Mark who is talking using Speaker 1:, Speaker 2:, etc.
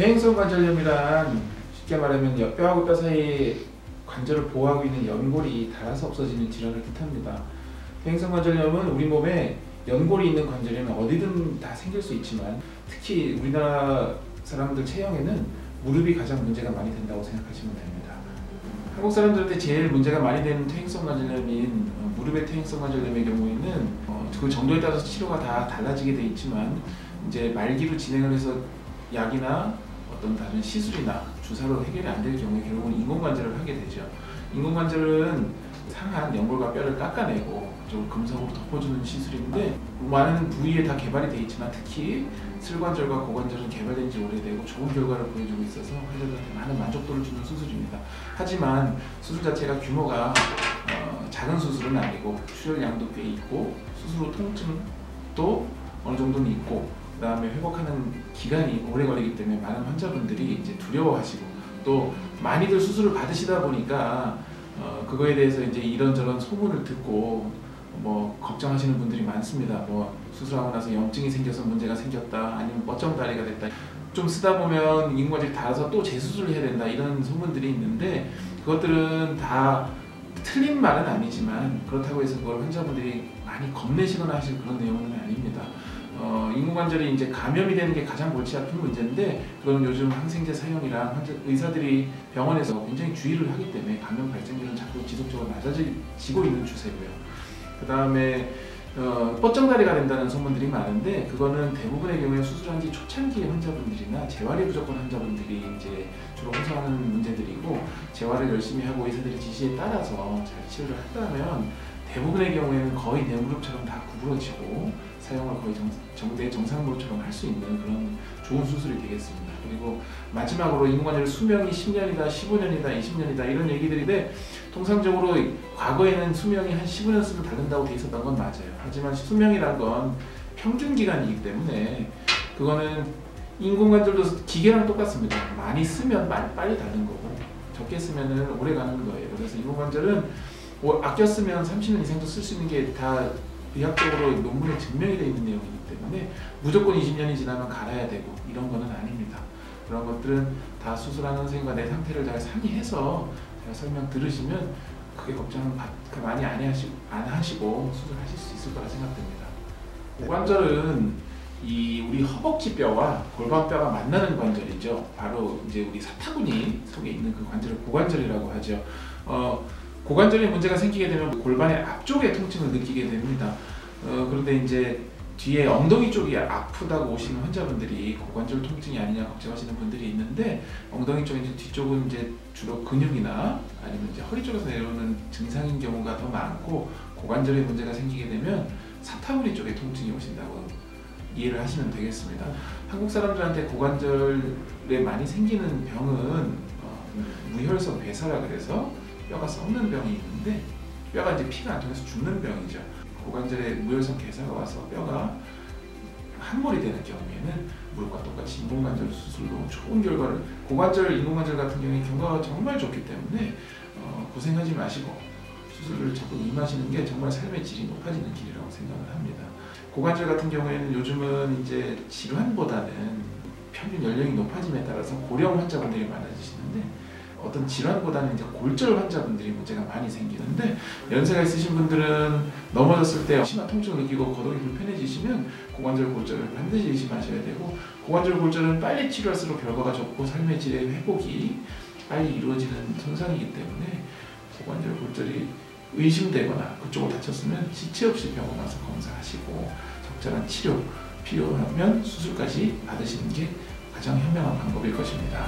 Speaker 1: 퇴행성 관절염이란 쉽게 말하면 뼈하고 뼈 사이에 관절을 보호하고 있는 연골이 닳아서 없어지는 질환을 뜻합니다. 퇴행성 관절염은 우리 몸에 연골이 있는 관절에는 어디든 다 생길 수 있지만 특히 우리나라 사람들 체형에는 무릎이 가장 문제가 많이 된다고 생각하시면 됩니다. 한국 사람들한테 제일 문제가 많이 되는 퇴행성 관절염인 무릎의 퇴행성 관절염의 경우에는 그 정도에 따라서 치료가 다 달라지게 돼 있지만 이제 말기로 진행을 해서 약이나 어떤 다른 시술이나 주사로 해결이 안 될 경우에 결국은 인공관절을 하게 되죠. 인공관절은 상한 연골과 뼈를 깎아내고 좀 금속으로 덮어주는 시술인데 많은 부위에 다 개발이 돼 있지만 특히 슬관절과 고관절은 개발된 지 오래되고 좋은 결과를 보여주고 있어서 환자들한테 많은 만족도를 주는 수술입니다. 하지만 수술 자체가 규모가 작은 수술은 아니고 출혈량도 꽤 있고 수술 후 통증도 어느 정도는 있고 그 다음에 회복하는 기간이 오래 걸리기 때문에 많은 환자분들이 이제 두려워하시고 또 많이들 수술을 받으시다 보니까 그거에 대해서 이제 이런저런 소문을 듣고 뭐 걱정하시는 분들이 많습니다. 뭐 수술하고 나서 염증이 생겨서 문제가 생겼다, 아니면 뻗정다리가 됐다, 좀 쓰다 보면 인공관절이 닳아서 또 재수술을 해야 된다, 이런 소문들이 있는데 그것들은 다 틀린 말은 아니지만 그렇다고 해서 그걸 환자분들이 많이 겁내시거나 하실 그런 내용은 아닙니다. 인공관절이 이제 감염이 되는 게 가장 골치 아픈 문제인데 그건 요즘 항생제 사용이랑 의사들이 병원에서 굉장히 주의를 하기 때문에 감염 발생률은 자꾸 지속적으로 낮아지고 있는 추세고요. 그 다음에 뻗정다리가 된다는 소문들이 많은데 그거는 대부분의 경우에 수술한 지 초창기 환자분들이나 재활이 부족한 환자분들이 이제 주로 호소하는 문제들이고 재활을 열심히 하고 의사들의 지시에 따라서 잘 치료를 한다면 대부분의 경우에는 거의 내 무릎처럼 다 구부러지고 사용을 거의 내 정상 무릎처럼 할 수 있는 그런 좋은 수술이 되겠습니다. 그리고 마지막으로 인공관절 수명이 10년이다, 15년이다, 20년이다 이런 얘기들인데 통상적으로 과거에는 수명이 한 15년 쓰면 닳는다고 돼 있었던 건 맞아요. 하지만 수명이란 건 평균 기간이기 때문에 그거는 인공관절도 기계랑 똑같습니다. 많이 쓰면 빨리 닳는 거고 적게 쓰면 오래 가는 거예요. 그래서 인공관절은 아껴 쓰면 30년 이상도 쓸 수 있는 게 다 의학적으로 논문에 증명이 되어 있는 내용이기 때문에 무조건 20년이 지나면 갈아야 되고 이런 거는 아닙니다. 그런 것들은 다 수술하는 선생님과 내 상태를 잘 상의해서 제가 설명 들으시면 크게 걱정은 많이 안 하시고 수술하실 수 있을 거라 생각됩니다. 고관절은 우리 허벅지 뼈와 골반뼈가 만나는 관절이죠. 바로 이제 우리 사타구니 속에 있는 그 관절을 고관절이라고 하죠. 고관절에 문제가 생기게 되면 골반의 앞쪽에 통증을 느끼게 됩니다. 그런데 이제 뒤에 엉덩이 쪽이 아프다고 오시는 환자분들이 고관절 통증이 아니냐 걱정하시는 분들이 있는데 엉덩이 쪽 뒤쪽은 이제 주로 근육이나 아니면 이제 허리 쪽에서 내려오는 증상인 경우가 더 많고 고관절에 문제가 생기게 되면 사타구니 쪽에 통증이 오신다고 이해를 하시면 되겠습니다. 한국 사람들한테 고관절에 많이 생기는 병은 무혈성 괴사라 그래서 뼈가 썩는 병이 있는데 뼈가 이제 피가 안 통해서 죽는 병이죠. 고관절에 무혈성 괴사가 와서 뼈가 함몰이 되는 경우에는 무릎과 똑같이 인공관절 수술로 좋은 결과를 고관절, 인공관절 같은 경우에 경과가 정말 좋기 때문에 고생하지 마시고 수술을 자꾸 임하시는 게 정말 삶의 질이 높아지는 길이라고 생각을 합니다. 고관절 같은 경우에는 요즘은 이제 질환보다는 평균 연령이 높아짐에 따라서 고령 환자분들이 많아지시는데 어떤 질환보다는 이제 골절 환자분들이 문제가 많이 생기는데 연세가 있으신 분들은 넘어졌을 때 심한 통증을 느끼고 거동이 불편해지시면 고관절 골절을 반드시 의심하셔야 되고 고관절 골절은 빨리 치료할수록 결과가 좋고 삶의 질의 회복이 빨리 이루어지는 손상이기 때문에 고관절 골절이 의심되거나 그쪽을 다쳤으면 지체 없이 병원 와서 검사하시고 적절한 치료 필요하면 수술까지 받으시는 게 가장 현명한 방법일 것입니다.